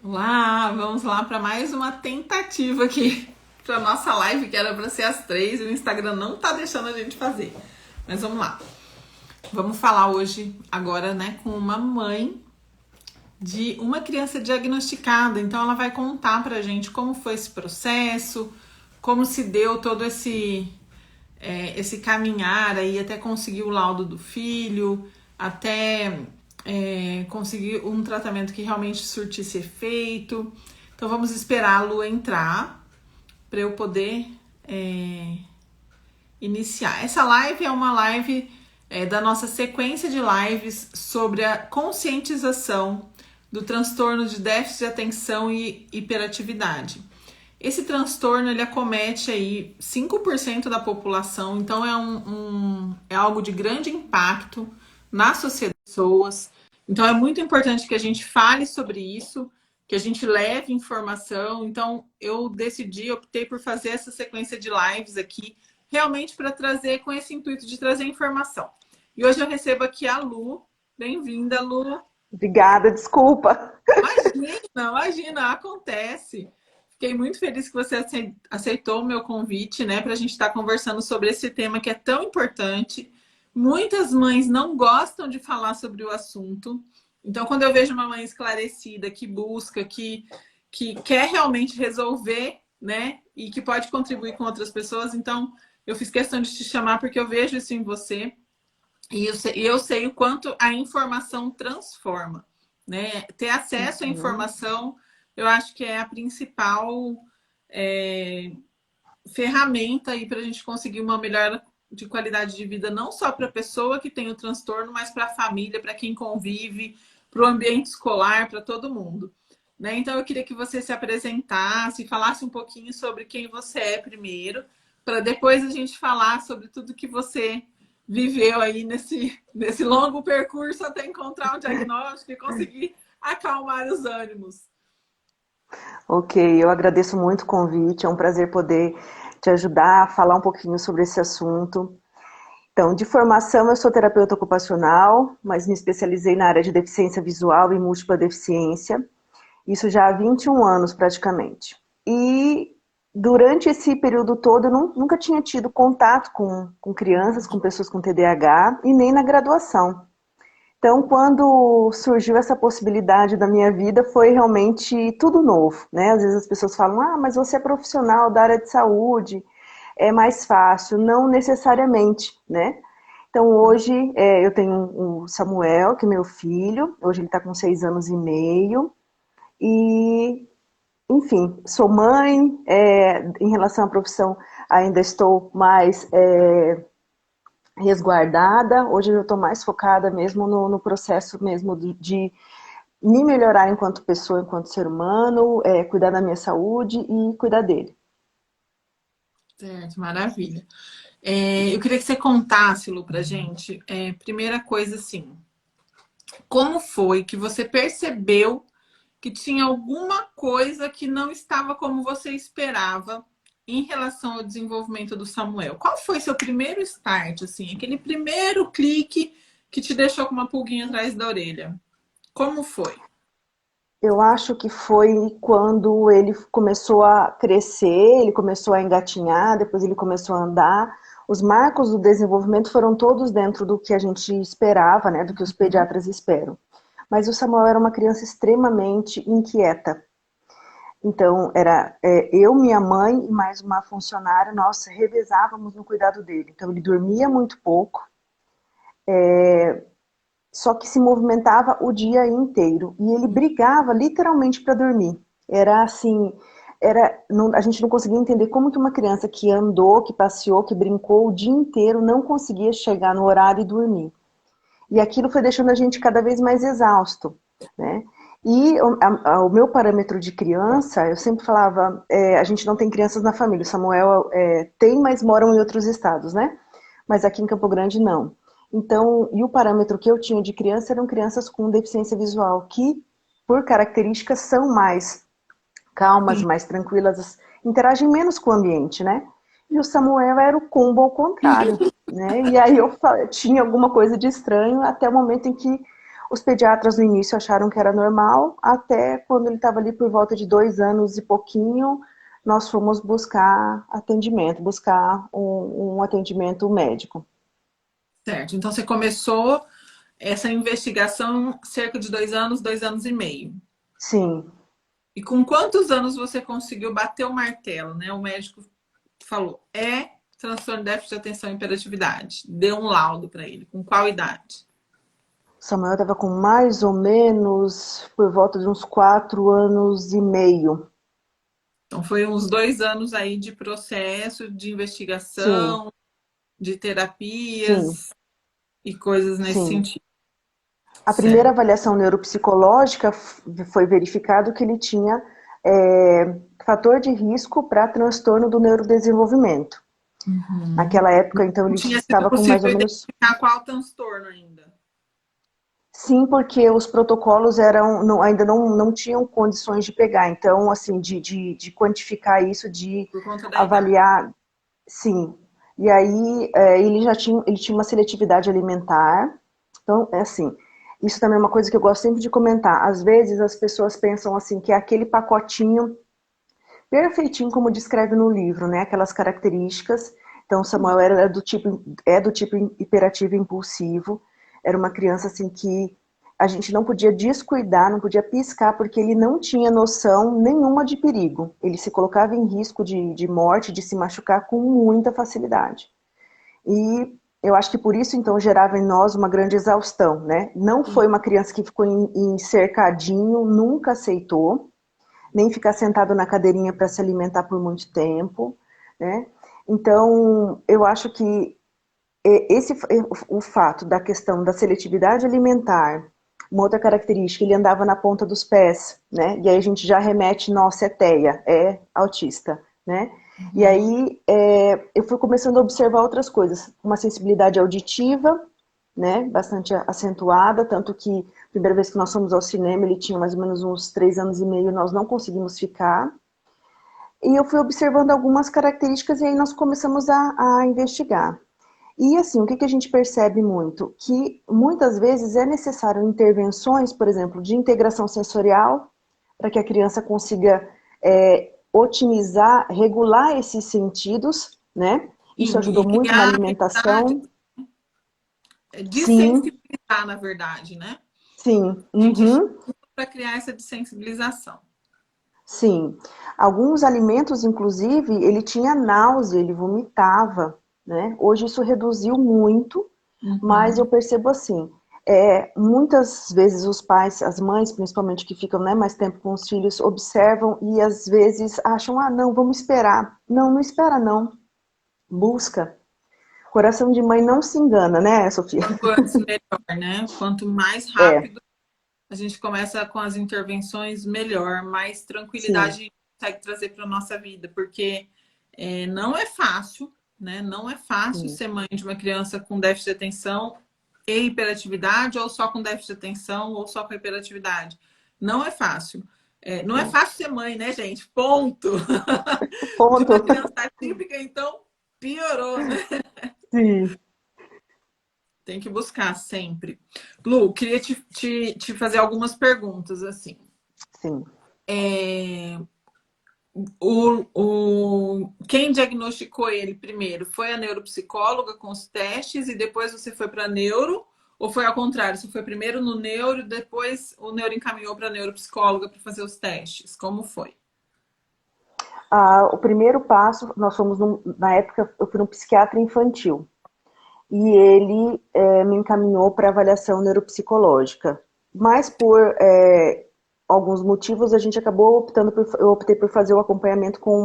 Olá, vamos lá para mais uma tentativa aqui para nossa live, que era para ser às 3 e o Instagram não tá deixando a gente fazer. Mas vamos lá. Vamos falar hoje, agora, né, com uma mãe de uma criança diagnosticada. Então ela vai contar pra gente como foi esse processo, como se deu todo esse caminhar aí até conseguir o laudo do filho, até conseguir um tratamento que realmente surtisse efeito. Então vamos esperar a Lu entrar para eu poder iniciar. Essa live é uma live da nossa sequência de lives sobre a conscientização do transtorno de déficit de atenção e hiperatividade. Esse transtorno ele acomete aí 5% da população, então é algo de grande impacto na sociedade das pessoas. Então é muito importante que a gente fale sobre isso, que a gente leve informação. Então eu optei por fazer essa sequência de lives aqui, realmente para trazer com esse intuito de trazer informação. E hoje eu recebo aqui a Lu. Bem-vinda, Lu. Obrigada, desculpa. Imagina, acontece. Fiquei muito feliz que você aceitou o meu convite, né, para a gente estar conversando sobre esse tema que é tão importante. Muitas mães não gostam de falar sobre o assunto. Então, quando eu vejo uma mãe esclarecida, que busca, que quer realmente resolver, né, e que pode contribuir com outras pessoas, então eu fiz questão de te chamar porque eu vejo isso em você. E eu sei o quanto a informação transforma, né? Ter acesso à Uhum. informação, eu acho que é a principal é, ferramenta aí para a gente conseguir uma melhora de qualidade de vida, não só para a pessoa que tem o transtorno, mas para a família, para quem convive, para o ambiente escolar, para todo mundo. Né? Então, eu queria que você se apresentasse, falasse um pouquinho sobre quem você é primeiro, para depois a gente falar sobre tudo que você viveu aí nesse longo percurso até encontrar um diagnóstico e conseguir acalmar os ânimos. Ok, eu agradeço muito o convite, é um prazer poder te ajudar a falar um pouquinho sobre esse assunto. Então, de formação, eu sou terapeuta ocupacional, mas me especializei na área de deficiência visual e múltipla deficiência, isso já há 21 anos praticamente. E durante esse período todo, eu nunca tinha tido contato com crianças, com pessoas com TDAH, e nem na graduação. Então, quando surgiu essa possibilidade da minha vida, foi realmente tudo novo, né? Às vezes as pessoas falam, mas você é profissional da área de saúde, é mais fácil. Não necessariamente, né? Então, hoje eu tenho o Samuel, que é meu filho, hoje ele está com 6 anos e meio, e, enfim, sou mãe, em relação à profissão, ainda estou mais resguardada. Hoje eu estou mais focada mesmo no processo mesmo de me melhorar enquanto pessoa, enquanto ser humano, cuidar da minha saúde e cuidar dele. Certo, maravilha. Eu queria que você contasse, Lu, pra gente, primeira coisa assim, como foi que você percebeu que tinha alguma coisa que não estava como você esperava em relação ao desenvolvimento do Samuel? Qual foi seu primeiro start, assim, aquele primeiro clique que te deixou com uma pulguinha atrás da orelha? Como foi? Eu acho que foi quando ele começou a crescer, ele começou a engatinhar, depois ele começou a andar. Os marcos do desenvolvimento foram todos dentro do que a gente esperava, né, do que os pediatras esperam. Mas o Samuel era uma criança extremamente inquieta. Então, era eu, minha mãe e mais uma funcionária, nós revezávamos no cuidado dele. Então, ele dormia muito pouco, só que se movimentava o dia inteiro. E ele brigava literalmente para dormir. Era assim, a gente não conseguia entender como que uma criança que andou, que passeou, que brincou o dia inteiro não conseguia chegar no horário e dormir. E aquilo foi deixando a gente cada vez mais exausto, né? E o meu parâmetro de criança, eu sempre falava, a gente não tem crianças na família. O Samuel tem, mas moram em outros estados, né? Mas aqui em Campo Grande não. Então, e o parâmetro que eu tinha de criança eram crianças com deficiência visual, que, por características, são mais calmas, Sim. mais tranquilas, interagem menos com o ambiente, né? E o Samuel era o combo ao contrário, né? E aí eu tinha alguma coisa de estranho até o momento em que Os pediatras no início acharam que era normal, até quando ele estava ali por volta de 2 anos e pouquinho, nós fomos buscar atendimento, buscar um atendimento médico. Certo. Então você começou essa investigação cerca de 2 anos, 2 anos e meio. Sim. E com quantos anos você conseguiu bater o martelo, né? O médico falou, transtorno de déficit de atenção e hiperatividade. Deu um laudo para ele. Com qual idade? Samuel estava com mais ou menos por volta de uns 4 anos e meio. Então foi uns 2 anos aí de processo, de Sim, investigação, de sim, terapias e coisas nesse sim. sentido. A primeira Certo. avaliação neuropsicológica foi verificado que ele tinha fator de risco para transtorno do neurodesenvolvimento. Uhum. Naquela época, então, Não ele tinha sido estava com mais ou possível menos. identificar qual transtorno ainda. Sim, porque os protocolos eram, ainda não tinham condições de pegar, então, assim, de quantificar isso, de Por conta da idade. avaliar, sim. E aí, ele tinha uma seletividade alimentar, então, é assim, isso também é uma coisa que eu gosto sempre de comentar. Às vezes as pessoas pensam assim, que é aquele pacotinho perfeitinho como descreve no livro, né? Aquelas características. Então, Samuel é do tipo hiperativo e impulsivo. Era uma criança assim que a gente não podia descuidar, não podia piscar, porque ele não tinha noção nenhuma de perigo. Ele se colocava em risco de morte, de se machucar com muita facilidade. E eu acho que por isso, então, gerava em nós uma grande exaustão, né? Não foi uma criança que ficou em cercadinho, nunca aceitou, nem ficar sentado na cadeirinha para se alimentar por muito tempo, né? Então, eu acho que o fato da questão da seletividade alimentar, uma outra característica, ele andava na ponta dos pés, né? E aí a gente já remete, nossa, é TEA, é autista, né? E Uhum. aí eu fui começando a observar outras coisas, uma sensibilidade auditiva, né? Bastante acentuada, tanto que a primeira vez que nós fomos ao cinema, ele tinha mais ou menos uns 3 anos e meio, nós não conseguimos ficar. E eu fui observando algumas características e aí nós começamos a investigar. E assim, o que, que a gente percebe muito? Que muitas vezes é necessário intervenções, por exemplo, de integração sensorial, para que a criança consiga otimizar, regular esses sentidos, né? Isso Sim, ajudou e muito na criar habilidade, alimentação. Sim, desensibilizar, na verdade, né? sim. A gente Uhum. para criar essa desensibilização. Sim. Alguns alimentos, inclusive, ele tinha náusea, ele vomitava, né? Hoje isso reduziu muito, mas eu Uhum. percebo assim, muitas vezes os pais, as mães, principalmente que ficam, né, mais tempo com os filhos, observam e às vezes acham, ah, não, vamos esperar. Não, não espera não. Busca. Coração de mãe não se engana, né, Sofia? Quanto antes, melhor, né? Quanto mais É, rápido a gente começa com as intervenções, melhor, mais tranquilidade sim, a gente consegue trazer para a nossa vida, porque não é fácil, né? Não é fácil sim, ser mãe de uma criança com déficit de atenção e hiperatividade, ou só com déficit de atenção, ou só com hiperatividade. Não é fácil. Não é sim. fácil ser mãe, né, gente? Ponto. De uma Ponto. criança típica, então, piorou, né? Sim, Tem que buscar sempre. Lu, queria te fazer algumas perguntas, assim. sim. É, quem diagnosticou ele primeiro? Foi a neuropsicóloga com os testes e depois você foi para neuro? Ou foi ao contrário? Você foi primeiro no neuro e depois o neuro encaminhou para a neuropsicóloga para fazer os testes? Como foi? O primeiro passo, nós fomos, na época, eu fui no psiquiatra infantil. E ele me encaminhou para avaliação neuropsicológica. Mas por alguns motivos a gente acabou eu optei por fazer o acompanhamento com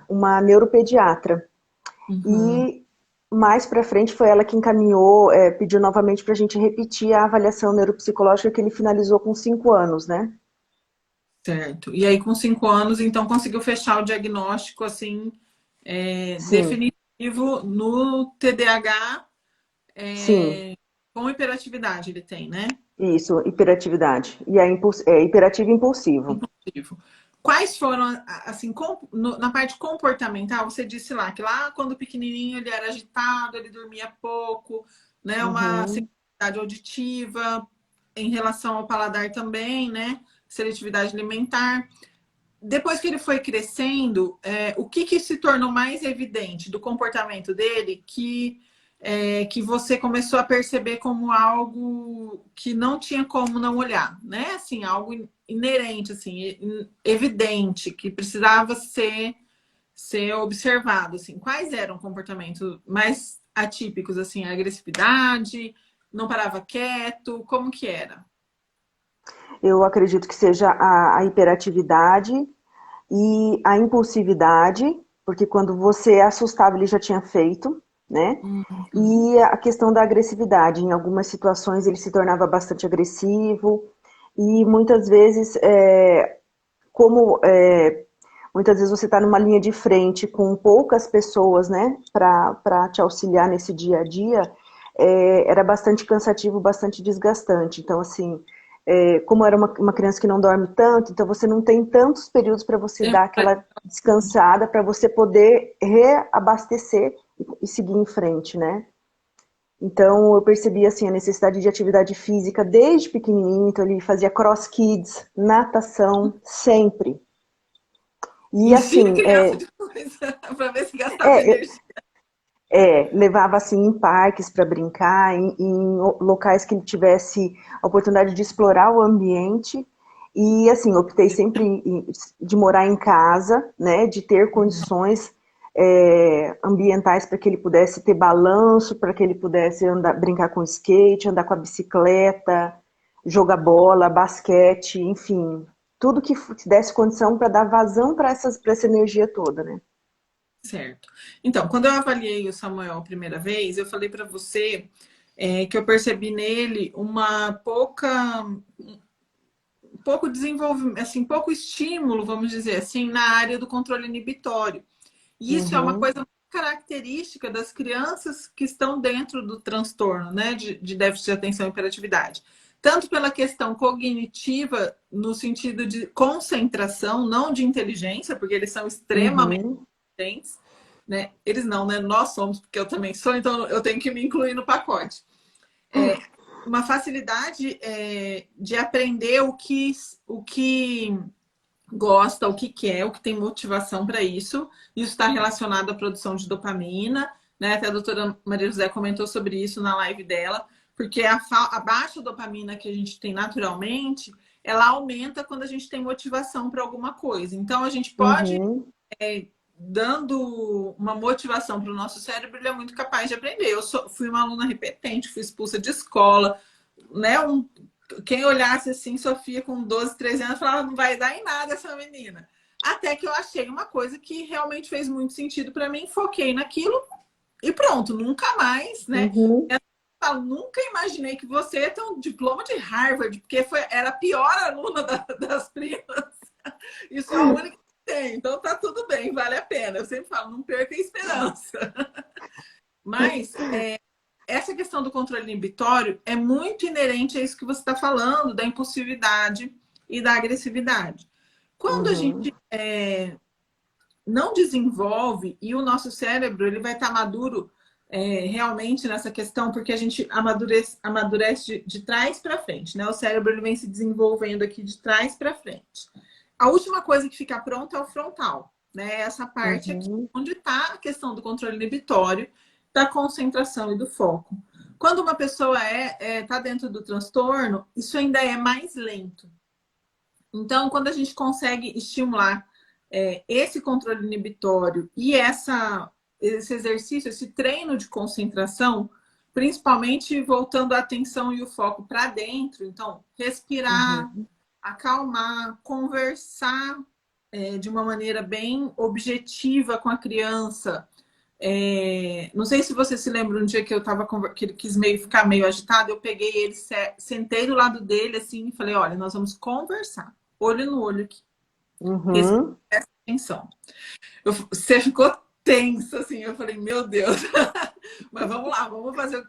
uma neuropediatra. Uhum. E mais para frente foi ela que encaminhou, pediu novamente para a gente repetir a avaliação neuropsicológica que ele finalizou com 5 anos, né? Certo. E aí, com 5 anos, então conseguiu fechar o diagnóstico assim Sim, definitivo no TDAH sim, com hiperatividade ele tem, né? isso, hiperatividade. E hiperativo e impulsivo. Impulsivo. Quais foram, assim, na parte comportamental, você disse lá que lá quando pequenininho ele era agitado, ele dormia pouco, né? Uma Uhum, sensibilidade auditiva. em relação ao paladar também, né? Seletividade alimentar. Depois que ele foi crescendo, o que se tornou mais evidente do comportamento dele que você começou a perceber como algo que não tinha como não olhar, né? Assim, algo inerente, assim, evidente, que precisava ser observado, assim. Quais eram comportamentos mais atípicos, assim, a agressividade, não parava quieto, como que era? Eu acredito que seja a hiperatividade e a impulsividade, porque quando você assustava, ele já tinha feito, né? Uhum. E a questão da agressividade. Em algumas situações ele se tornava bastante agressivo e muitas vezes, como muitas vezes você está numa linha de frente com poucas pessoas, né, para te auxiliar nesse dia a dia, era bastante cansativo, bastante desgastante. Então, assim, como era uma criança que não dorme tanto, então você não tem tantos períodos para você dar aquela descansada, para você poder reabastecer e seguir em frente, né? Então eu percebi assim a necessidade de atividade física desde pequenininho, então ele fazia cross kids, natação, sempre. E Enchia a assim, criança de coisa para ver se gastava é, energia. levava assim em parques para brincar, em locais que ele tivesse a oportunidade de explorar o ambiente. E assim, optei sempre de morar em casa, né, de ter condições ambientais para que ele pudesse ter balanço, para que ele pudesse andar, brincar com skate, andar com a bicicleta, jogar bola, basquete, enfim, tudo que desse condição para dar vazão para essa energia toda, né? Certo. Então, quando eu avaliei o Samuel a primeira vez, eu falei para você que eu percebi nele um pouco desenvolvimento, assim, pouco estímulo, vamos dizer assim, na área do controle inibitório. E isso é uma Uhum, coisa muito característica das crianças que estão dentro do transtorno, né, de déficit de atenção e hiperatividade. Tanto pela questão cognitiva, no sentido de concentração, não de inteligência, porque eles são extremamente uhum. inteligentes, né? Eles não, né? Nós somos, porque eu também sou, então eu tenho que me incluir no pacote. Uma facilidade de aprender o que gosta, o que quer, o que tem motivação para isso. Isso está relacionado à produção de dopamina, né? Até a doutora Maria José comentou sobre isso na live dela, porque a baixa dopamina que a gente tem naturalmente, ela aumenta quando a gente tem motivação para alguma coisa. Então, a gente pode, Uhum, dando uma motivação para o nosso cérebro, ele é muito capaz de aprender. Fui uma aluna repetente, fui expulsa de escola, né? Quem olhasse assim, Sofia com 12, 13 anos, falava, não vai dar em nada essa menina. Até que eu achei uma coisa que realmente fez muito sentido para mim, foquei naquilo e pronto, nunca mais, né? uhum. Eu falo, nunca imaginei que você ia ter um diploma de Harvard, porque era a pior aluna das primas. Isso é a única que tem, então tá tudo bem, vale a pena. Eu sempre falo, não perca a esperança. Mas essa questão do controle inibitório é muito inerente a isso que você está falando, da impulsividade e da agressividade. Quando a Uhum, gente não desenvolve e o nosso cérebro ele vai estar maduro realmente nessa questão, porque a gente amadurece de trás para frente, né? O cérebro ele vem se desenvolvendo aqui de trás para frente. A última coisa que fica pronta é o frontal, né? Essa parte aqui, uhum, onde está a questão do controle inibitório, da concentração e do foco. Quando uma pessoa está dentro do transtorno, isso ainda é mais lento. Então, quando a gente consegue estimular esse controle inibitório e esse exercício, esse treino de concentração, principalmente voltando a atenção e o foco para dentro, então, respirar, uhum. acalmar, conversar de uma maneira bem objetiva com a criança. Não sei se você se lembra um dia que que ele quis ficar meio agitado, eu peguei ele, sentei do lado dele assim e falei, olha, nós vamos conversar, olho no olho aqui, respira Uhum, atenção. Você ficou tenso, assim, eu falei, meu Deus, mas vamos lá, vamos fazer.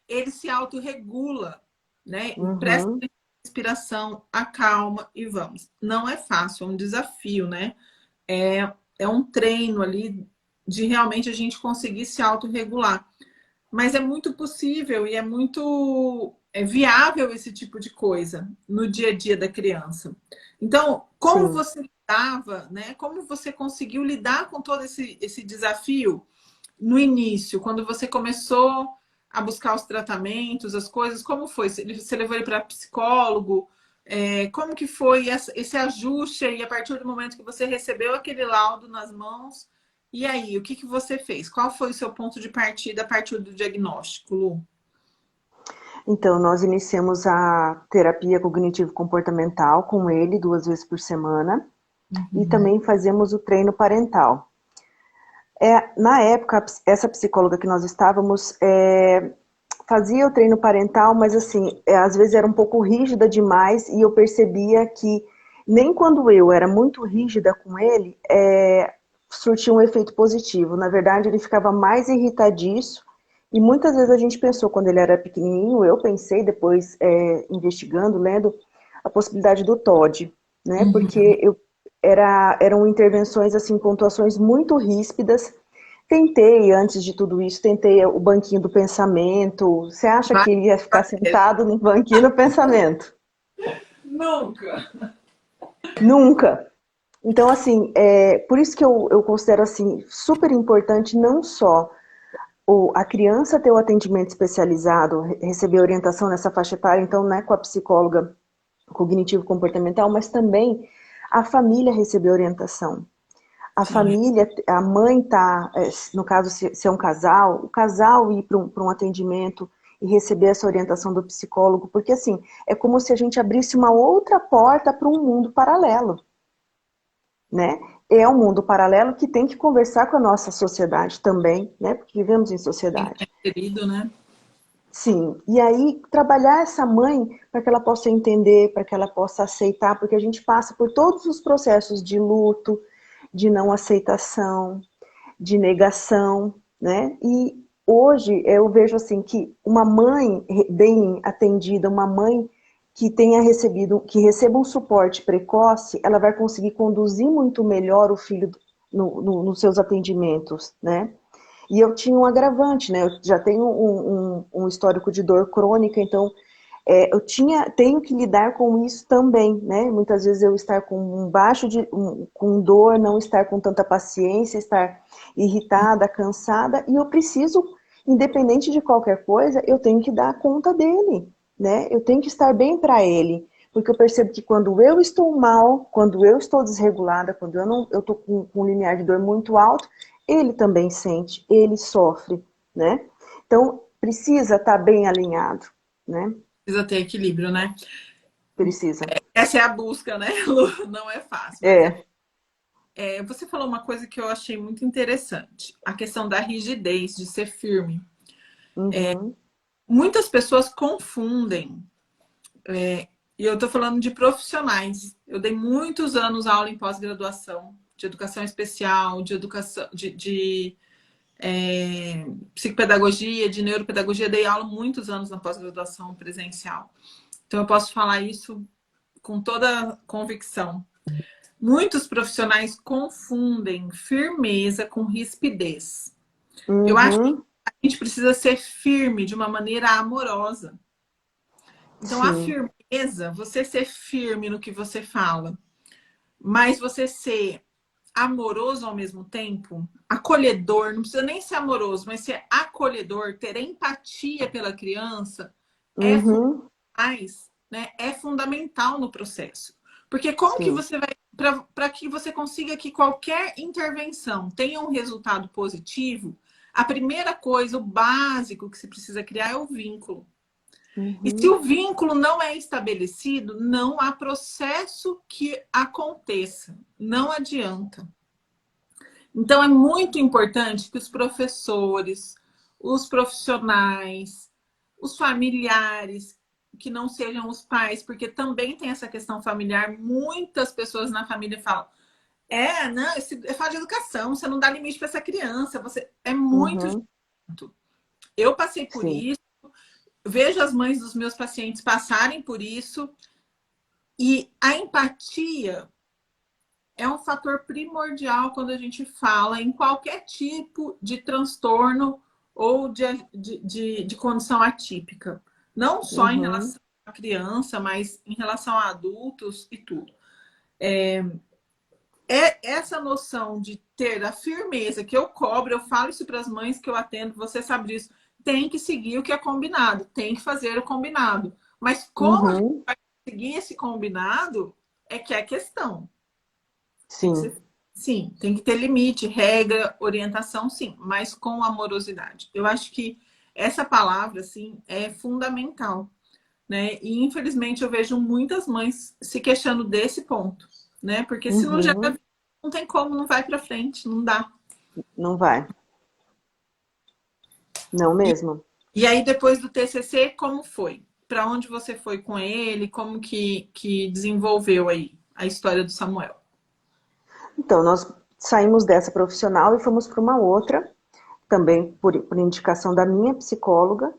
Ele se autorregula, né? Presta uhum, respiração, acalma e vamos. Não é fácil, é um desafio, né? É um treino ali de realmente a gente conseguir se autorregular. Mas é muito possível e é muito é viável esse tipo de coisa no dia a dia da criança. Então, como Sim. você lidava, né? Como você conseguiu lidar com todo esse desafio no início, quando você começou a buscar os tratamentos, as coisas, como foi? Você levou ele para psicólogo? Como que foi esse ajuste aí, a partir do momento que você recebeu aquele laudo nas mãos? E aí, o que que você fez? Qual foi o seu ponto de partida a partir do diagnóstico, Lu? Então, nós iniciamos a terapia cognitivo-comportamental com ele 2 vezes por semana e Uhum. também fazemos o treino parental. Na época, essa psicóloga que nós estávamos fazia o treino parental, mas assim, às vezes era um pouco rígida demais e eu percebia que nem quando eu era muito rígida com ele, surtia um efeito positivo. Na verdade, ele ficava mais irritadiço e muitas vezes a gente pensou, quando ele era pequenininho, eu pensei depois, investigando, lendo, a possibilidade do TOD, né? Uhum. Porque eram intervenções, assim, pontuações muito ríspidas. Tentei, antes de tudo isso, tentei o banquinho do pensamento. Você acha Vai que ele ia ficar fazer. sentado no banquinho do pensamento? Nunca. Nunca. Então, assim, por isso que eu considero assim super importante não só a criança ter o atendimento especializado, receber orientação nessa faixa etária, então, né, com a psicóloga cognitivo-comportamental, mas também a família receber orientação. A Sim. família, a mãe tá, no caso, se é um casal, o casal ir para um atendimento e receber essa orientação do psicólogo, porque assim, é como se a gente abrisse uma outra porta para um mundo paralelo, né? É um mundo paralelo que tem que conversar com a nossa sociedade também, né? Porque vivemos em Tem que estar sociedade. inserido, né? Sim, e aí trabalhar essa mãe para que ela possa entender, para que ela possa aceitar, porque a gente passa por todos os processos de luto, de não aceitação, de negação, né? E hoje eu vejo assim que uma mãe bem atendida, uma mãe que tenha recebido, que receba um suporte precoce, ela vai conseguir conduzir muito melhor o filho nos seus atendimentos, né? E eu tinha um agravante, né? Eu já tenho um histórico de dor crônica, então tenho que lidar com isso também, né? Muitas vezes eu estar com com dor, não estar com tanta paciência, estar irritada, cansada, e eu preciso, independente de qualquer coisa, eu tenho que dar conta dele, né? Eu tenho que estar bem para ele, porque eu percebo que quando eu estou mal, quando eu estou desregulada, quando eu estou com um limiar de dor muito alto, ele também sente, ele sofre, né? Então precisa estar bem alinhado, né? Precisa ter equilíbrio, né? Precisa. Essa é a busca, né, Lu? Não é fácil, mas É. você falou uma coisa que eu achei muito interessante, a questão da rigidez, de ser firme. Uhum. Muitas pessoas confundem, e eu estou falando de profissionais. Eu dei muitos anos aula em pós-graduação, de educação especial, de educação, psicopedagogia, de neuropedagogia. Dei aula muitos anos na pós-graduação presencial. Então eu posso falar isso com toda convicção. Muitos profissionais confundem firmeza com rispidez. Eu acho que Uhum. a gente precisa ser firme de uma maneira amorosa. Então, a Sim. firmeza, você ser firme no que você fala, mas você ser amoroso ao mesmo tempo, acolhedor, não precisa nem ser amoroso, mas ser acolhedor, ter empatia pela criança, é Uhum. né? É fundamental no processo. Porque como que Sim. você vai, para que você consiga que qualquer intervenção tenha um resultado positivo, a primeira coisa, o básico que se precisa criar é o vínculo. E se Uhum. o vínculo não é estabelecido, não há processo que aconteça. Não adianta. Então, é muito importante que os professores, os profissionais, os familiares, que não sejam os pais, porque também tem essa questão familiar. Muitas pessoas na família falam: não, esse é falta de educação, você não dá limite para essa criança, você é muito Uhum. junto. Eu passei por Sim. isso, vejo as mães dos meus pacientes passarem por isso, e a empatia é um fator primordial quando a gente fala em qualquer tipo de transtorno ou de condição atípica. Não só em Uhum. relação à criança, mas em relação a adultos e tudo. É essa noção de ter a firmeza que eu cobro, eu falo isso para as mães que eu atendo, você sabe disso, tem que seguir o que é combinado, tem que fazer o combinado. Mas como a gente Uhum. vai seguir esse combinado é que é a questão. Tem que Sim. ser, sim, tem que ter limite, regra, orientação, sim, mas com amorosidade. Eu acho que essa palavra, assim, é fundamental, né? E infelizmente eu vejo muitas mães se queixando desse ponto, né? Porque se não gera, Uhum. não tem como, não vai para frente, não dá. Não vai. Não E, mesmo. e aí depois do TCC, como foi? Para onde você foi com ele? Como que desenvolveu aí a história do Samuel? Então, nós saímos dessa profissional e fomos para uma outra, também por indicação da minha psicóloga,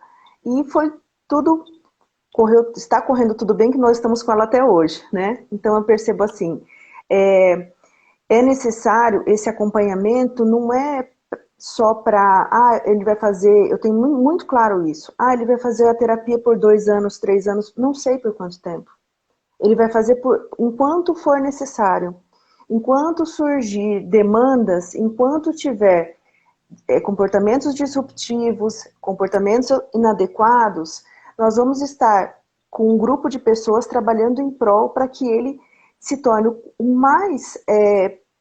e foi tudo, está correndo tudo bem que nós estamos com ela até hoje, né? Então eu percebo assim, é, é necessário esse acompanhamento, não é só para, ele vai fazer, eu tenho muito claro isso, ele vai fazer a terapia por 2 anos, 3 anos, não sei por quanto tempo. Ele vai fazer por enquanto for necessário. Enquanto surgir demandas, enquanto tiver comportamentos disruptivos, comportamentos inadequados, nós vamos estar com um grupo de pessoas trabalhando em prol para que ele se torne o mais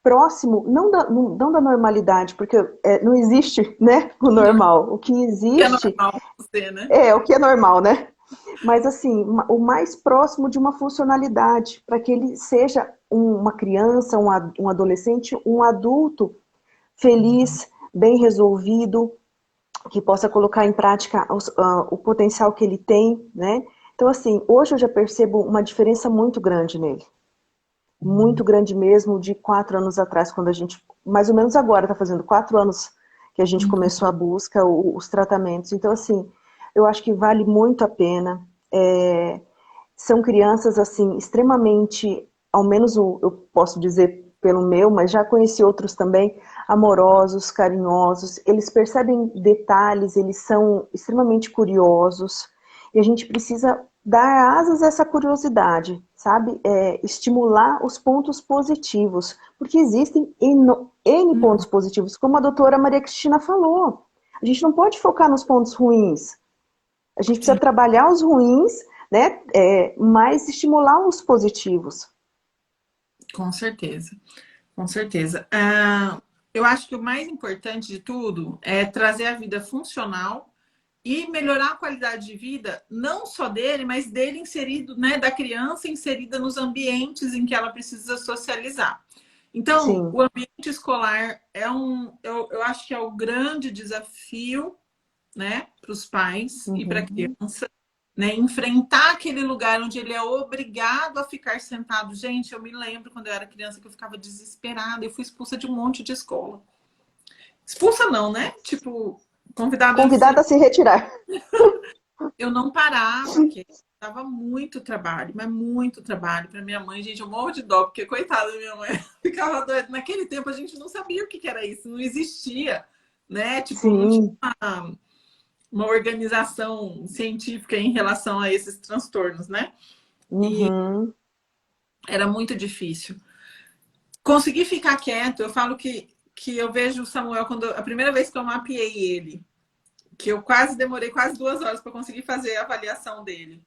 próximo, não da normalidade, porque não existe, né, o normal. O que Que é existe normal você, né? é o que é normal, né? Mas assim, o mais próximo de uma funcionalidade, para que ele seja uma criança, um adolescente, um adulto feliz, bem resolvido, que possa colocar em prática o potencial que ele tem, né? Então, assim, hoje eu já percebo uma diferença muito grande nele. Muito grande mesmo, de 4 anos atrás, quando a gente, mais ou menos agora, está fazendo 4 anos que a gente começou a busca, os tratamentos. Então, assim, eu acho que vale muito a pena. São crianças, assim, extremamente, ao menos eu posso dizer pelo meu, mas já conheci outros também, amorosos, carinhosos. Eles percebem detalhes, eles são extremamente curiosos. E a gente precisa dar asas a essa curiosidade, sabe? Estimular os pontos positivos, porque existem N pontos positivos, como a doutora Maria Cristina falou. A gente não pode focar nos pontos ruins. A gente precisa Sim, trabalhar os ruins, né? Mas estimular os positivos. com certeza. Com certeza. Eu acho que o mais importante de tudo é trazer a vida funcional e melhorar a qualidade de vida, não só dele, mas dele inserido, né, da criança inserida nos ambientes em que ela precisa socializar. Então, Sim. o ambiente escolar eu acho que é o grande desafio, né, para os pais e para a Uhum. criança, né, enfrentar aquele lugar onde ele é obrigado a ficar sentado. Gente, eu me lembro quando eu era criança que eu ficava desesperada, eu fui expulsa de um monte de escola. Expulsa não, né? Tipo, convidada a se Convidada a se retirar. eu não parava, porque dava muito trabalho, mas muito trabalho para minha mãe. Gente, eu morro de dó, porque coitada da minha mãe ficava doida. Naquele tempo a gente não sabia o que era isso, não existia, né? Tipo, não tinha Sim. uma organização científica em relação a esses transtornos, né? Uhum. Era muito difícil. Consegui ficar quieto, eu falo que eu vejo o Samuel quando a primeira vez que eu mapeei ele, que eu quase demorei quase 2 horas para conseguir fazer a avaliação dele.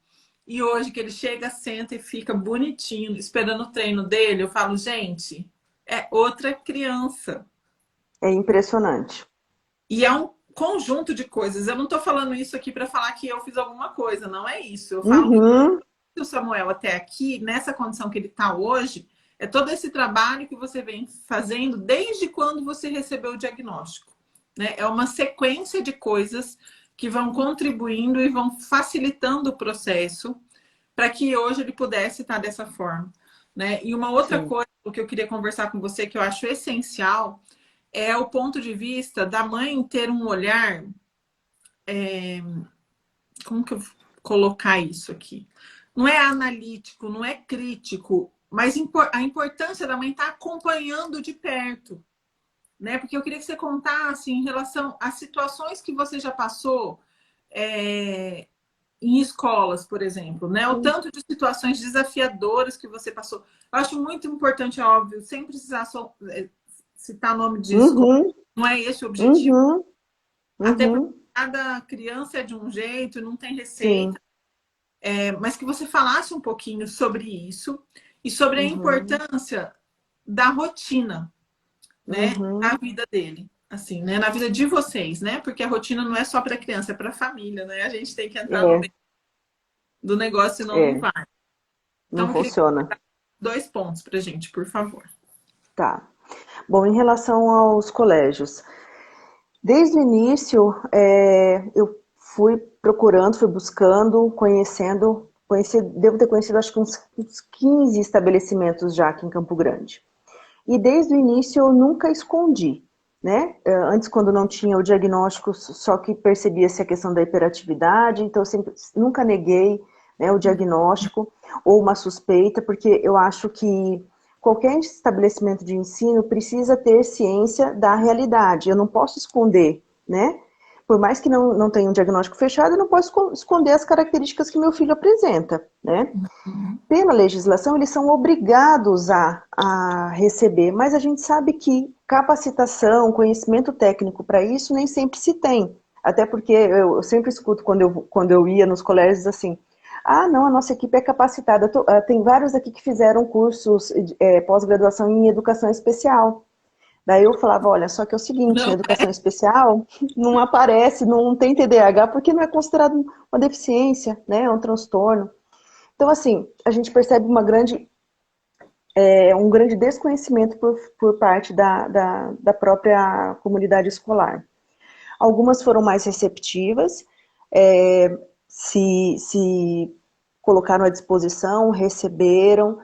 E hoje que ele chega, senta e fica bonitinho, esperando o treino dele, eu falo, gente, é outra criança. É impressionante. E é um conjunto de coisas. Eu não estou falando isso aqui para falar que eu fiz alguma coisa, não é isso. Eu falo que Uhum. o Samuel até aqui, nessa condição que ele está hoje, é todo esse trabalho que você vem fazendo desde quando você recebeu o diagnóstico. Né? É uma sequência de coisas que vão contribuindo e vão facilitando o processo para que hoje ele pudesse estar dessa forma. Né? E uma outra Sim. coisa que eu queria conversar com você, que eu acho essencial, é o ponto de vista da mãe ter um olhar. Como que eu vou colocar isso aqui? Não é analítico, não é crítico, mas a importância da mãe estar acompanhando de perto, né? Porque eu queria que você contasse em relação às situações que você já passou, é, em escolas, por exemplo, né? O tanto de situações desafiadoras que você passou. Eu acho muito importante, é óbvio, sem precisar só citar nome de escola, Uhum, não é esse o objetivo. uhum, Até porque uhum, cada criança é de um jeito, não tem sim, receita, mas que você falasse um pouquinho sobre isso e sobre a uhum, importância da rotina, né, na uhum, vida dele, assim, né, na vida de vocês, né? Porque a rotina não é só para a criança, é para a família, né? A gente tem que entrar no meio é, do negócio, senão não é, vai. não Então, eu queria funciona. 2 pontos para gente, por favor. Tá. Bom, em relação aos colégios, desde o início, eu fui procurando, fui buscando, devo ter conhecido acho que uns 15 estabelecimentos já aqui em Campo Grande. E desde o início eu nunca escondi, né? Antes, quando não tinha o diagnóstico, só que percebia-se a questão da hiperatividade, então eu sempre, nunca neguei, né, o diagnóstico ou uma suspeita, porque eu acho que qualquer estabelecimento de ensino precisa ter ciência da realidade. Eu não posso esconder, né? Por mais que não tenha um diagnóstico fechado, eu não posso esconder as características que meu filho apresenta, né? Uhum. Pela legislação, eles são obrigados a receber, mas a gente sabe que capacitação, conhecimento técnico para isso nem sempre se tem. Até porque eu sempre escuto quando eu ia nos colégios assim, ah, não, a nossa equipe é capacitada. Tem vários aqui que fizeram cursos, pós-graduação em educação especial. Daí eu falava, olha, só que é o seguinte, em Não, educação especial não aparece, não tem TDAH, porque não é considerado uma deficiência, né? É um transtorno. Então, assim, a gente percebe um grande desconhecimento por parte da própria comunidade escolar. Algumas foram mais receptivas, é, se colocaram à disposição, receberam.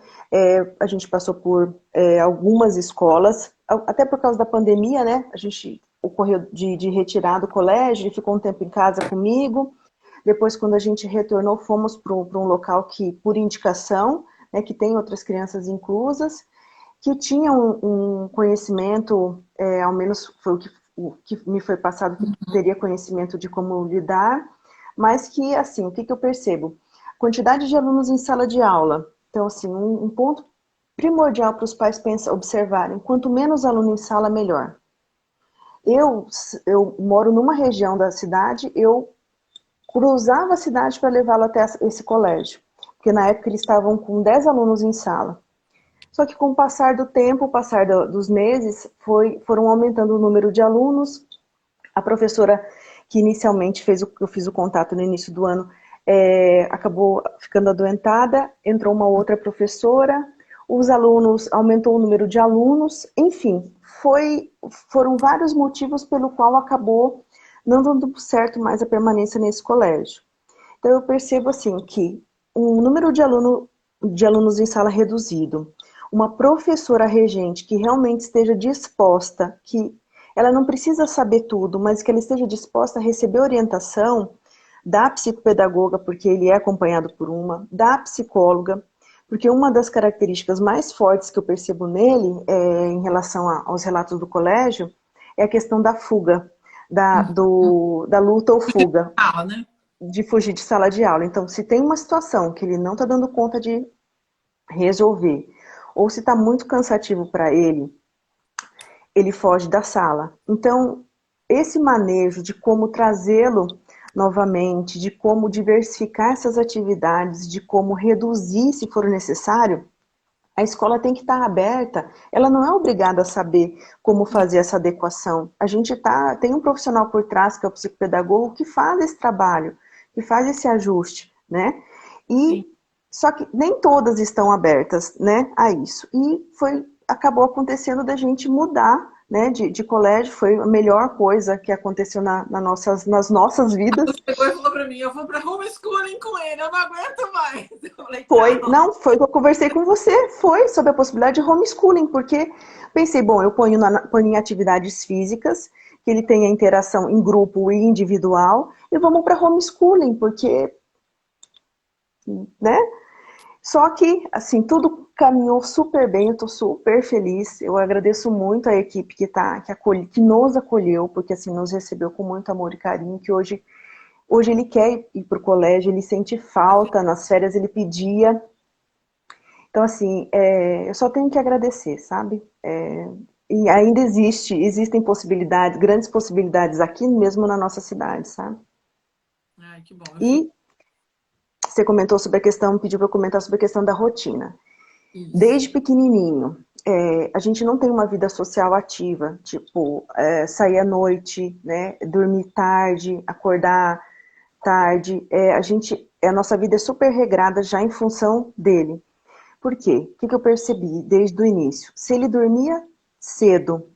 A gente passou por algumas escolas, até por causa da pandemia, né? A gente ocorreu de retirar do colégio, ele ficou um tempo em casa comigo. Depois, quando a gente retornou, fomos para um local que, por indicação, né, que tem outras crianças inclusas, que tinham um conhecimento, ao menos foi o que me foi passado, que teria conhecimento de como lidar, mas que, assim, o que, que eu percebo? Quantidade de alunos em sala de aula. Então, assim, um ponto primordial para os pais observarem, quanto menos aluno em sala, melhor. Eu, eu moro numa região da cidade, eu cruzava a cidade para levá-lo até esse colégio, porque na época eles estavam com 10 alunos em sala. Só que com o passar do tempo, o passar dos meses, foram aumentando o número de alunos. A professora que inicialmente eu fiz o contato no início do ano, acabou ficando adoentada, entrou uma outra professora, os alunos, aumentou o número de alunos, enfim, foram vários motivos pelo qual acabou não dando certo mais a permanência nesse colégio. Então eu percebo assim que um número de alunos em sala reduzido, uma professora regente que realmente esteja disposta, que ela não precisa saber tudo, mas que ela esteja disposta a receber orientação da psicopedagoga, porque ele é acompanhado por uma, da psicóloga, porque uma das características mais fortes que eu percebo nele, em relação aos relatos do colégio, é a questão da fuga, da luta ou fuga, fala, né? de fugir de sala de aula. Então, se tem uma situação que ele não está dando conta de resolver, ou se está muito cansativo para ele, ele foge da sala. Então, esse manejo de como trazê-lo novamente, de como diversificar essas atividades, de como reduzir se for necessário, a escola tem que estar aberta. Ela não é obrigada a saber como fazer essa adequação. A gente tem um profissional por trás, que é o psicopedagogo, que faz esse trabalho, que faz esse ajuste, né? Sim. E só que nem todas estão abertas, né, a isso. E acabou acontecendo da gente mudar, né, de colégio. Foi a melhor coisa que aconteceu nas nossas vidas. Você pegou e falou pra mim, eu vou pra homeschooling com ele, eu não aguento mais. Eu falei, Foi, tchau. não, foi que eu conversei com você, foi sobre a possibilidade de homeschooling, porque pensei, bom, eu ponho em atividades físicas, que ele tenha interação em grupo e individual, e vamos para homeschooling, porque, né? Só que, assim, tudo caminhou super bem, eu estou super feliz, eu agradeço muito a equipe que nos acolheu, porque, assim, nos recebeu com muito amor e carinho, que hoje Hoje ele quer ir para o colégio, ele sente falta, nas férias ele pedia. Então, assim, eu só tenho que agradecer, sabe? E ainda existem possibilidades, grandes possibilidades aqui mesmo na nossa cidade, sabe? Ai, que bom. Eu fico E você comentou sobre a questão, pediu para eu comentar sobre a questão da rotina. isso. Desde pequenininho, a gente não tem uma vida social ativa, tipo, sair à noite, né, dormir tarde, acordar tarde. A nossa vida é super regrada já em função dele. Por quê? O que eu percebi desde o início? Se ele dormia cedo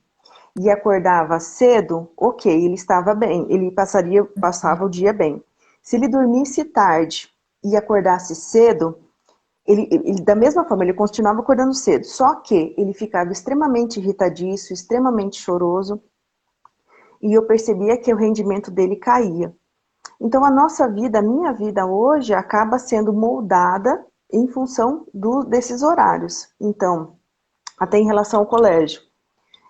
e acordava cedo, ok, ele estava bem, ele passava o dia bem. Se ele dormisse tarde e acordasse cedo, da mesma forma, ele continuava acordando cedo, só que ele ficava extremamente irritadiço, extremamente choroso, e eu percebia que o rendimento dele caía. Então, a nossa vida, a minha vida hoje, acaba sendo moldada em função desses horários. Então, até em relação ao colégio.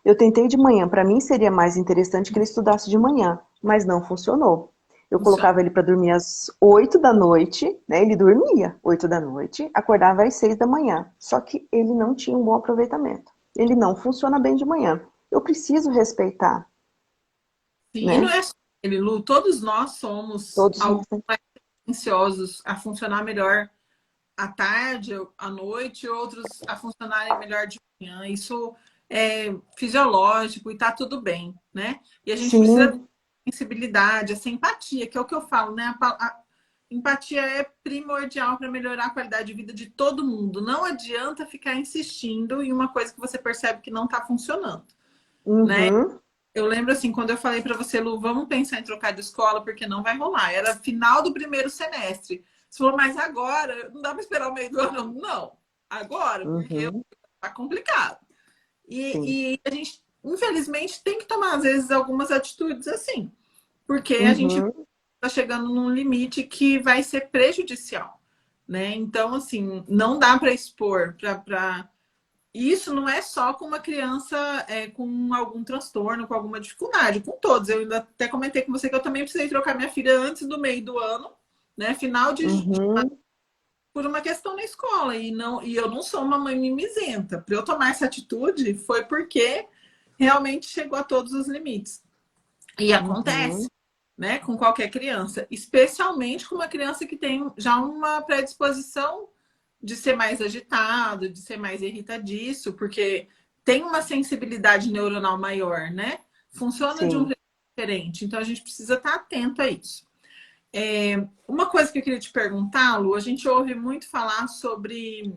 Eu tentei de manhã, para mim seria mais interessante que ele estudasse de manhã, mas não funcionou. Eu Funciona. colocava ele para dormir às 8 da noite, né? Ele dormia 8 da noite, acordava às 6 da manhã. Só que ele não tinha um bom aproveitamento. Ele não funciona bem de manhã. Eu preciso respeitar, Sim, e não né? é só ele, Lu, todos nós somos Todos alguns nós, né? mais ansiosos a funcionar melhor à tarde, à noite, outros a funcionarem melhor de manhã. Isso é fisiológico e tá tudo bem, né? E a gente precisa ter Sim, sensibilidade, essa empatia, que é o que eu falo, né? A empatia é primordial para melhorar a qualidade de vida de todo mundo. Não adianta ficar insistindo em uma coisa que você percebe que não está funcionando, né? uhum, Eu lembro assim, quando eu falei para você, Lu, vamos pensar em trocar de escola, porque não vai rolar. Era final do primeiro semestre. Você falou, mas agora, não dá para esperar o meio do ano? Não, agora, porque uhum, tá complicado. sim, E a gente, infelizmente, tem que tomar, às vezes, algumas atitudes assim, porque a gente uhum, tá chegando num limite que vai ser prejudicial, né? Então, assim, não dá para expor para isso não é só com uma criança com algum transtorno, com alguma dificuldade, com todos. Eu ainda até comentei com você que eu também precisei trocar minha filha antes do meio do ano, né? Final de uhum, por uma questão na escola. E eu não sou uma mãe mimizenta. Para eu tomar essa atitude foi porque realmente chegou a todos os limites. E acontece, uhum, né, com qualquer criança, especialmente com uma criança que tem já uma predisposição de ser mais agitado, de ser mais irritadiço, porque tem uma sensibilidade neuronal maior, né? Funciona de um sim. jeito diferente. Então a gente precisa estar atento a isso. Uma coisa que eu queria te perguntar, Lu, a gente ouve muito falar sobre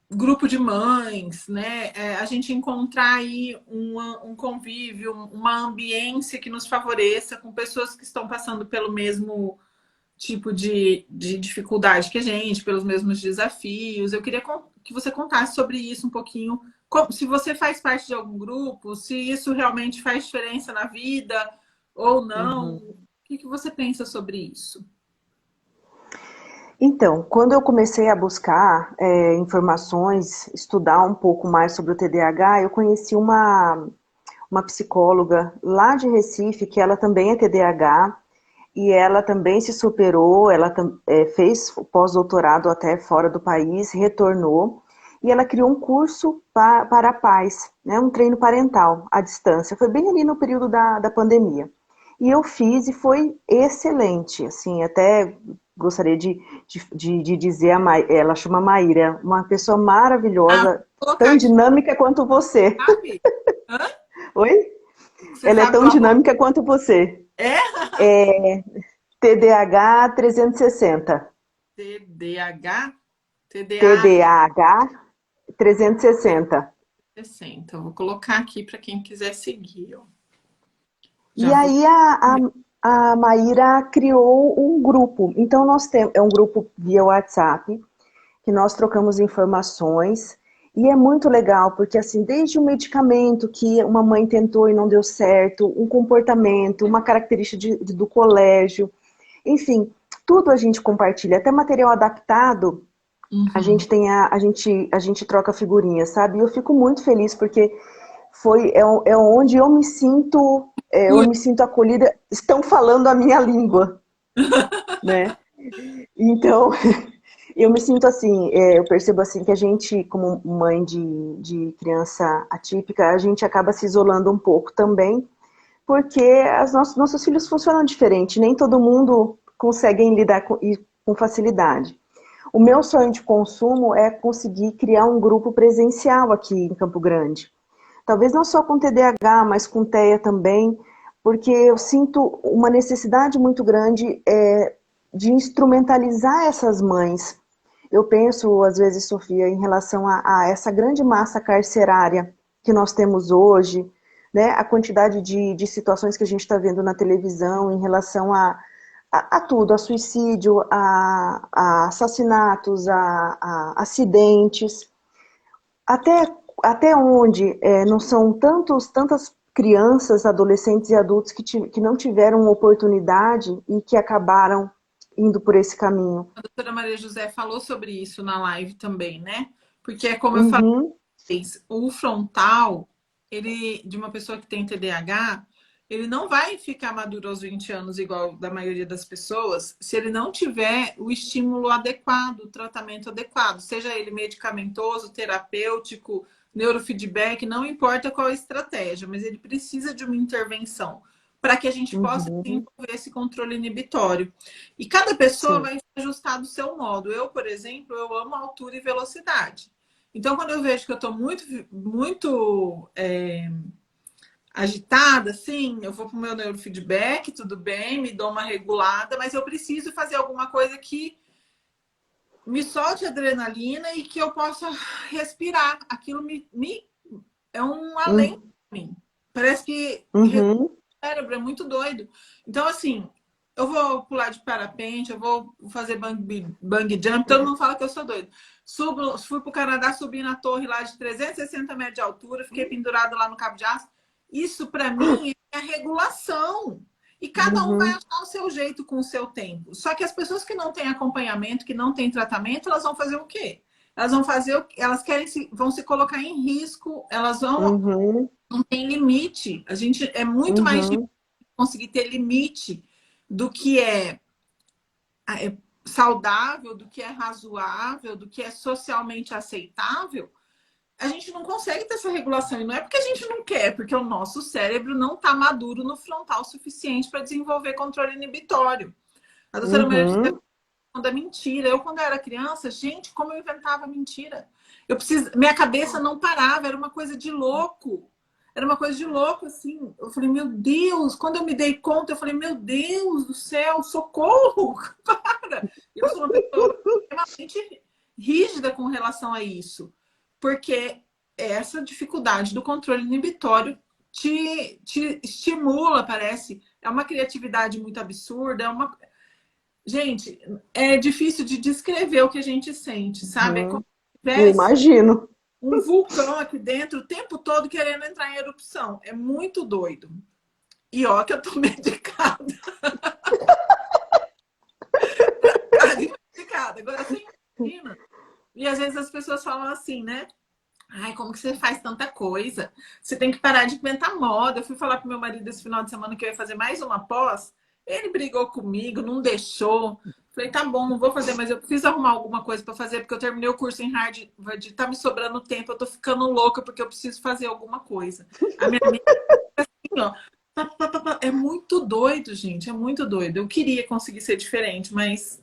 grupo de mães, né? A gente encontrar aí um convívio, uma ambiência que nos favoreça com pessoas que estão passando pelo mesmo tipo de dificuldade que a gente, pelos mesmos desafios. Eu queria que você contasse sobre isso um pouquinho, se você faz parte de algum grupo, se isso realmente faz diferença na vida ou não. Uhum. O que você pensa sobre isso? Então, quando eu comecei a buscar informações, estudar um pouco mais sobre o TDAH, eu conheci uma psicóloga lá de Recife, que ela também é TDAH, e ela também se superou, ela fez o pós-doutorado até fora do país, retornou, e ela criou um curso para pais, né, um treino parental à distância. Foi bem ali no período da pandemia. E eu fiz e foi excelente, assim, até gostaria de dizer, ela chama Maíra, uma pessoa Ah, maravilhosa, vou colocar tão aqui, dinâmica quanto você. sabe? Hã? Oi? Você Ela é sabe tão o arroba? dinâmica quanto você. É? TDAH 360. TDAH? TDAH TDAH 360. 60. Eu vou colocar aqui para quem quiser seguir. Ó. E Já vou. aí a Maíra criou um grupo. Então nós temos, é um grupo via WhatsApp, que nós trocamos informações. E é muito legal, porque assim, desde um medicamento que uma mãe tentou e não deu certo, um comportamento, uma característica do colégio, enfim, tudo a gente compartilha, até material adaptado, a Uhum. gente tem a gente troca figurinhas, sabe? E eu fico muito feliz porque é onde eu me sinto eu me sinto acolhida, estão falando a minha língua, né? Então, eu me sinto assim, eu percebo assim que a gente, como mãe de criança atípica, a gente acaba se isolando um pouco também, porque nossos filhos funcionam diferente, nem todo mundo consegue lidar com facilidade. O meu sonho de consumo é conseguir criar um grupo presencial aqui em Campo Grande. Talvez não só com TDAH, mas com TEA também, porque eu sinto uma necessidade muito grande de instrumentalizar essas mães. Eu penso, às vezes, Sofia, em relação a essa grande massa carcerária que nós temos hoje, né? A quantidade de situações que a gente está vendo na televisão em relação a tudo, a suicídio, a assassinatos, a acidentes. Até onde não são tantas crianças, adolescentes e adultos que não tiveram oportunidade e que acabaram indo por esse caminho. A doutora Maria José falou sobre isso na live também, né? Porque é como eu falei, Uhum, o frontal, ele, de uma pessoa que tem TDAH, ele não vai ficar maduro aos 20 anos igual da maioria das pessoas se ele não tiver o estímulo adequado, o tratamento adequado, seja ele medicamentoso, terapêutico, neurofeedback, não importa qual a estratégia, mas ele precisa de uma intervenção para que a gente possa uhum, desenvolver esse controle inibitório. E cada pessoa sim. vai ajustar do seu modo. Eu, por exemplo, eu amo altura e velocidade. Então, quando eu vejo que eu estou muito agitada, assim, eu vou para o meu neurofeedback, tudo bem, me dou uma regulada, mas eu preciso fazer alguma coisa que me solte adrenalina e que eu possa respirar. Aquilo é um além Uhum, para mim. Parece que uhum, cérebro, é muito doido. Então, assim, eu vou pular de parapente, eu vou fazer bang jump, todo mundo fala que eu sou doido. Fui para o Canadá, subi na torre lá de 360 metros de altura, fiquei pendurado lá no cabo de aço. Isso, para mim, é regulação. E cada um vai uhum, achar o seu jeito com o seu tempo. Só que as pessoas que não têm acompanhamento, que não têm tratamento, elas vão fazer o quê? Elas vão fazer o que elas querem, vão se colocar em risco, elas vão uhum, não tem limite. A gente é muito mais difícil uhum, conseguir ter limite do que é saudável, do que é razoável, do que é socialmente aceitável. A gente não consegue ter essa regulação. E não é porque a gente não quer, é porque o nosso cérebro não está maduro no frontal o suficiente para desenvolver controle inibitório. A doutora Maria José uhum, falou da mentira. Eu, quando eu era criança, gente, como eu inventava mentira. Minha cabeça não parava, era uma coisa de louco. Era uma coisa de louco, assim. Eu falei, meu Deus, quando eu me dei conta, eu falei, meu Deus do céu, socorro, para! Eu sou uma pessoa extremamente rígida com relação a isso, porque essa dificuldade do controle inibitório te estimula, parece. É uma criatividade muito absurda, é uma. Gente, é difícil de descrever o que a gente sente, sabe? É como uhum. se Eu tivesse imagino. um vulcão aqui dentro o tempo todo querendo entrar em erupção. É muito doido. E ó, que eu tô medicada. Medicada. Agora você imagina. E às vezes as pessoas falam assim, né? Ai, como que você faz tanta coisa? Você tem que parar de inventar moda. Eu fui falar pro meu marido esse final de semana que eu ia fazer mais uma pós. Ele brigou comigo, não deixou. Falei, tá bom, não vou fazer, mas eu preciso arrumar alguma coisa para fazer, porque eu terminei o curso em Harvard, tá me sobrando tempo, eu tô ficando louca porque eu preciso fazer alguma coisa. A minha amiga, assim, ó, é muito doido, gente, é muito doido. Eu queria conseguir ser diferente, mas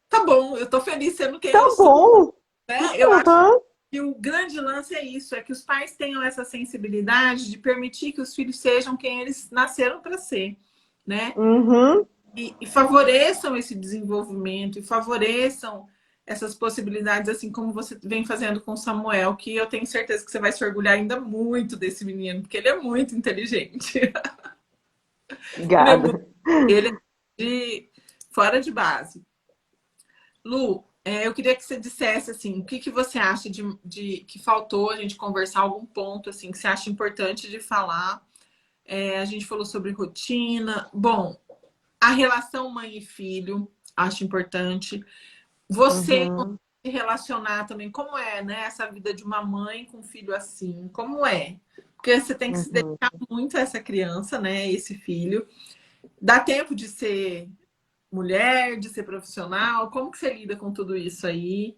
tá bom, eu tô feliz sendo quem Tá eu sou, bom. né? Eu acho Uhum, que o grande lance é isso, é que os pais tenham essa sensibilidade de permitir que os filhos sejam quem eles nasceram para ser, né? uhum. E favoreçam esse desenvolvimento e favoreçam essas possibilidades, assim como você vem fazendo com o Samuel, que eu tenho certeza que você vai se orgulhar ainda muito desse menino, porque ele é muito inteligente. Ele é Obrigada. muito, ele é de fora de base. Lu, eu queria que você dissesse assim, o que, que você acha de que faltou a gente conversar algum ponto assim que você acha importante de falar. A gente falou sobre rotina. Bom, a relação mãe e filho, acho importante. Você Uhum. se relacionar também, como é, né? Essa vida de uma mãe com um filho assim, como é? Porque você tem que se Uhum. dedicar muito a essa criança, né? Esse filho. Dá tempo de ser mulher, de ser profissional? Como que você lida com tudo isso aí,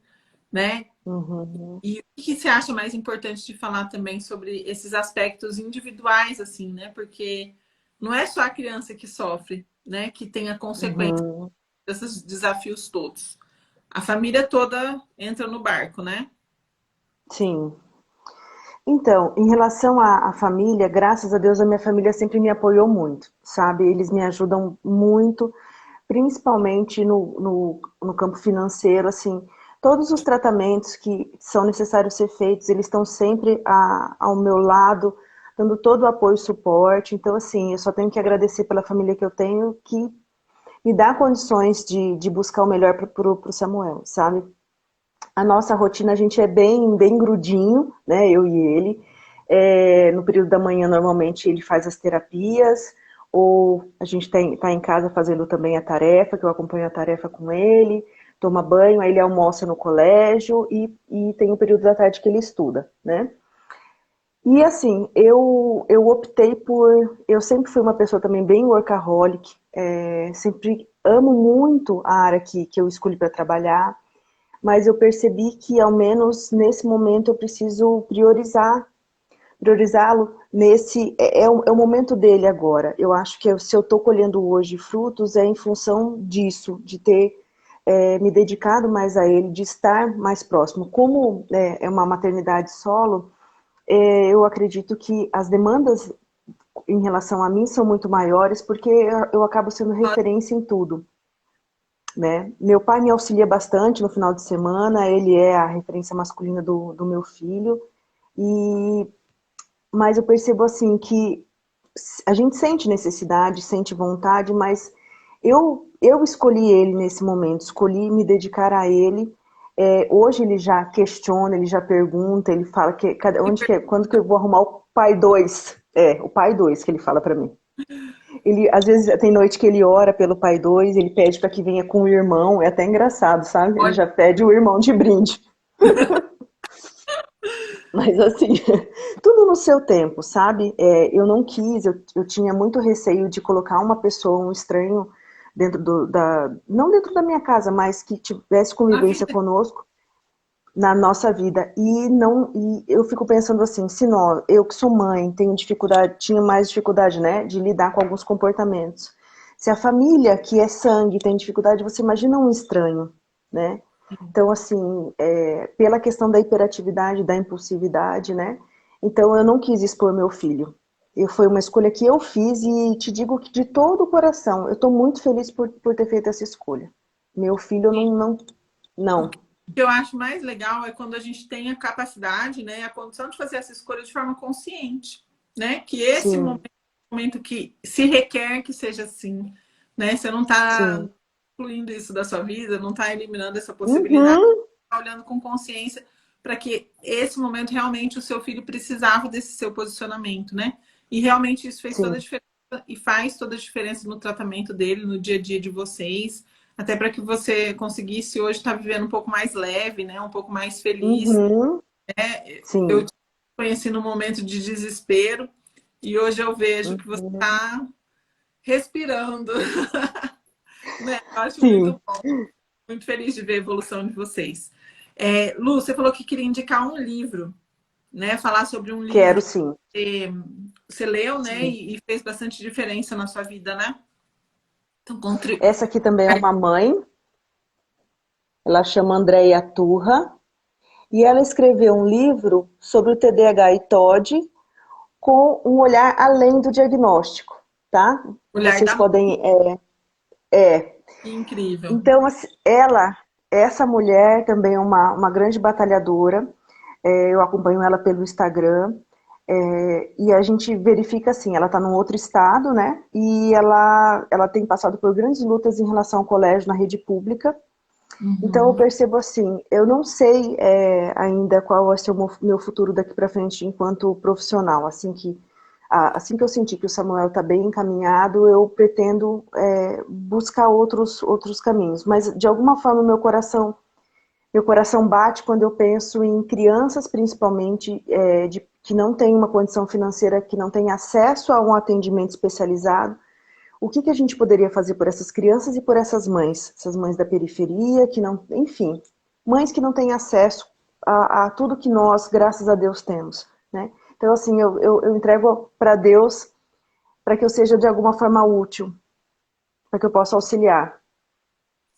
né? Uhum. E o que você acha mais importante de falar também sobre esses aspectos individuais, assim, né? Porque não é só a criança que sofre, né? Que tem a consequência Uhum. desses desafios todos. A família toda entra no barco, né? Sim. Então, em relação à família, graças a Deus a minha família sempre me apoiou muito, sabe? Eles me ajudam muito, principalmente no campo financeiro, assim, todos os tratamentos que são necessários ser feitos, eles estão sempre ao meu lado, dando todo o apoio e suporte. Então, assim, eu só tenho que agradecer pela família que eu tenho, que me dá condições de buscar o melhor para o Samuel, sabe? A nossa rotina, a gente é bem grudinho, né? Eu e ele. No período da manhã, normalmente, ele faz as terapias, ou a gente tá em casa fazendo também a tarefa, que eu acompanho a tarefa com ele, toma banho, aí ele almoça no colégio e tem o período da tarde que ele estuda, né? E assim, eu optei por. Eu sempre fui uma pessoa também bem workaholic, sempre amo muito a área que eu escolhi para trabalhar, mas eu percebi que, ao menos nesse momento, eu preciso priorizá-lo nesse. É o momento dele agora. Eu acho que se eu estou colhendo hoje frutos, é em função disso, de ter me dedicado mais a ele, de estar mais próximo. Como é uma maternidade solo, eu acredito que as demandas em relação a mim são muito maiores, porque eu acabo sendo referência em tudo. Né? Meu pai me auxilia bastante no final de semana, ele é a referência masculina do meu filho, e mas eu percebo assim que a gente sente necessidade, sente vontade, mas eu escolhi ele nesse momento, escolhi me dedicar a ele. Hoje ele já questiona, ele já pergunta, ele fala que quando que eu vou arrumar o pai 2? O pai 2 que ele fala para mim. Ele, às vezes, tem noite que ele ora pelo pai 2, ele pede para que venha com o irmão, é até engraçado, sabe? Ele Olha, já pede o irmão de brinde. Mas assim, tudo no seu tempo, sabe? Eu não quis, eu tinha muito receio de colocar uma pessoa, um estranho, dentro não dentro da minha casa, mas que tivesse na convivência vida. conosco na nossa vida. E eu fico pensando assim, se nós, eu que sou mãe, tenho dificuldade, tinha mais dificuldade, né, de lidar com alguns comportamentos. Se a família que é sangue tem dificuldade, você imagina um estranho, né? Então, assim, pela questão da hiperatividade, da impulsividade, né? Então, eu não quis expor meu filho. Foi uma escolha que eu fiz e te digo que de todo o coração, eu estou muito feliz por ter feito essa escolha. Meu filho O não. que eu acho mais legal é quando a gente tem a capacidade, né, a condição de fazer essa escolha de forma consciente, né? Que esse Sim, momento é um momento que se requer que seja assim, né? Você não está sim. excluindo isso da sua vida, não está eliminando essa possibilidade, Uhum, tá olhando com consciência para que esse momento realmente o seu filho precisava desse seu posicionamento, né? E realmente isso fez toda a sim. diferença e faz toda a diferença no tratamento dele, no dia a dia de vocês, até para que você conseguisse hoje estar vivendo um pouco mais leve, né? Um pouco mais feliz. Uhum, Eu sim. te conheci num momento de desespero e hoje eu vejo que você Uhum, está respirando, né? Eu acho sim. muito bom, muito feliz de ver a evolução de vocês. Lu, você falou que queria indicar um livro, né? Falar sobre um livro Quero sim. que você leu, né? Sim. E fez bastante diferença na sua vida, né? Então, contribui. Essa aqui também é uma mãe, ela chama Andréia Turra, e ela escreveu um livro sobre o TDAH e TOD com um olhar além do diagnóstico, tá? Olhar Vocês da mãe, podem. É. que incrível. Então, assim, essa mulher também é uma grande batalhadora. Eu acompanho ela pelo Instagram. E a gente verifica assim, ela está num outro estado, né? E ela tem passado por grandes lutas em relação ao colégio na rede pública. Então eu Uhum. percebo assim, eu não sei ainda qual vai ser o meu futuro daqui para frente enquanto profissional. Assim que eu sentir que o Samuel está bem encaminhado, eu pretendo buscar outros caminhos. Mas de alguma forma meu coração bate quando eu penso em crianças, principalmente que não tem uma condição financeira, que não tem acesso a um atendimento especializado. O que a gente poderia fazer por essas crianças e por essas mães da periferia, que não, enfim, mães que não têm acesso a tudo que nós, graças a Deus, temos, né? Então, assim, eu entrego para Deus para que eu seja de alguma forma útil, para que eu possa auxiliar.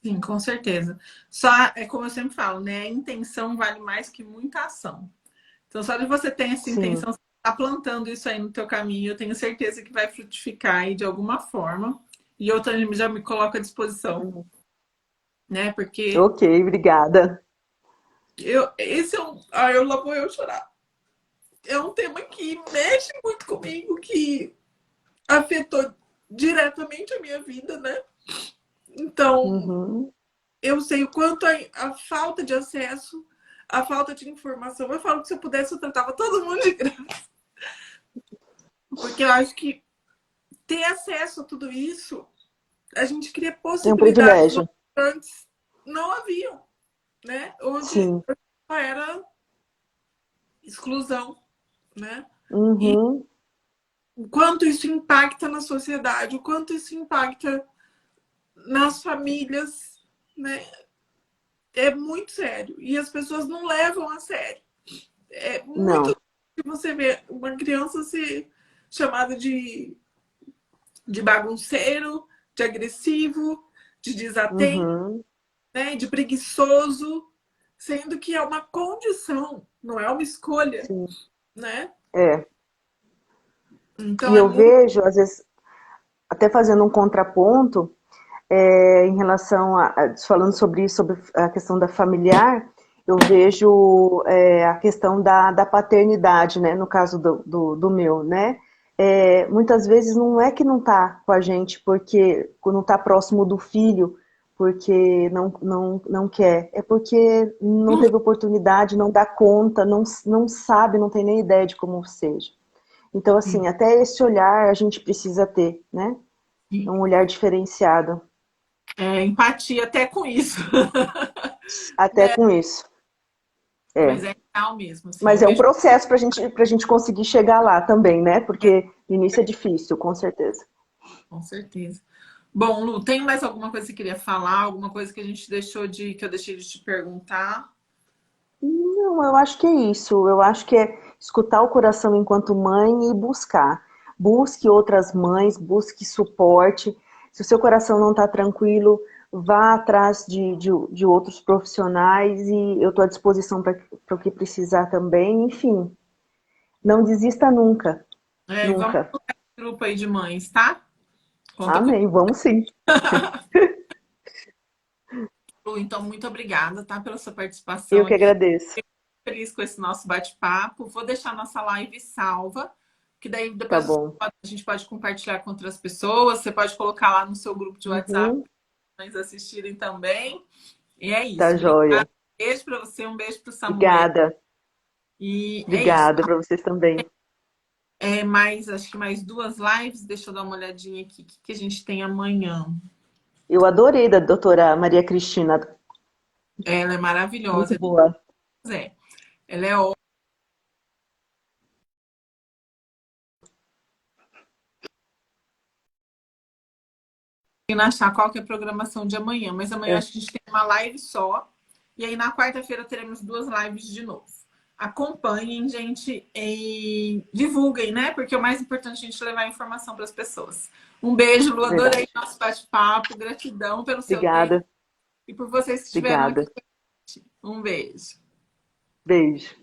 Sim, com certeza. Só é como eu sempre falo, né? A intenção vale mais que muita ação. Então, só de você ter essa Sim. intenção, você está plantando isso aí no teu caminho, eu tenho certeza que vai frutificar aí de alguma forma. E eu também já me coloco à disposição, né? Porque Ok, obrigada. esse é um. Ah, eu lá vou eu chorar. É um tema que mexe muito comigo, que afetou diretamente a minha vida, né? Então, Uhum. eu sei o quanto a falta de acesso, a falta de informação. Eu falo que se eu pudesse, eu tratava todo mundo de graça. Porque eu acho que ter acesso a tudo isso, a gente cria É um possibilidades onde privilégio. antes não haviam, né? Onde Sim. só era exclusão, né? E Uhum. o quanto isso impacta na sociedade, o quanto isso impacta nas famílias, né? É muito sério. E as pessoas não levam a sério. É muito Não. que você vê uma criança ser chamada de bagunceiro, de agressivo, de desatento, Uhum. né? De preguiçoso, sendo que é uma condição, não é uma escolha, Sim. né? É. Então E é eu muito. vejo, às vezes, até fazendo um contraponto, em relação falando sobre isso, sobre a questão da familiar, eu vejo a questão da paternidade, né, no caso do meu, né, muitas vezes não é que não está com a gente porque não está próximo do filho, porque não quer, é porque não teve oportunidade, não dá conta, não sabe, não tem nem ideia de como seja. Então, assim, até esse olhar a gente precisa ter, né, um olhar diferenciado. Empatia até com isso. Até com isso. Mas É. é real mesmo, assim. Mas Eu é um vejo processo para a gente conseguir chegar lá também, né? Porque no início é difícil, com certeza. com certeza. Bom, Lu, tem mais alguma coisa que você queria falar? Alguma coisa que a gente deixou que eu deixei de te perguntar? Não, eu acho que é isso. Eu acho que é escutar o coração enquanto mãe e buscar. Busque outras mães, busque suporte. Se o seu coração não está tranquilo, vá atrás de outros profissionais e eu estou à disposição para o que precisar também. Enfim, não desista nunca, E vamos nunca. colocar esse grupo aí de mães, tá? Conta com Amém, vamos sim. Lu. Então, muito obrigada, tá? Pela sua participação Eu que aqui. agradeço. Feliz com esse nosso bate-papo. Vou deixar nossa live salva, que daí Tá depois bom. a gente pode compartilhar com outras pessoas. Você pode colocar lá no seu grupo de WhatsApp Uhum, para eles assistirem também. E é tá isso. joia. Obrigada. Beijo para você, um beijo para o Samuel. Obrigada. E é isso. Obrigada para vocês também. Acho que mais duas lives. Deixa eu dar uma olhadinha aqui. O que que a gente tem amanhã? Eu adorei da doutora Maria Cristina. Ela é Muito maravilhosa. boa. É. Ela é ótima. Achar qual que é a programação de amanhã, mas amanhã É, acho que a gente tem uma live só. E aí na quarta-feira teremos duas lives de novo. Acompanhem, gente, e divulguem, né? Porque o mais importante é a gente levar informação para as pessoas. Um beijo, Lu. Adorei verdade. nosso bate-papo. Gratidão pelo seu tempo Obrigada. e por vocês que estiveram aqui. Obrigada. Um beijo. Beijo.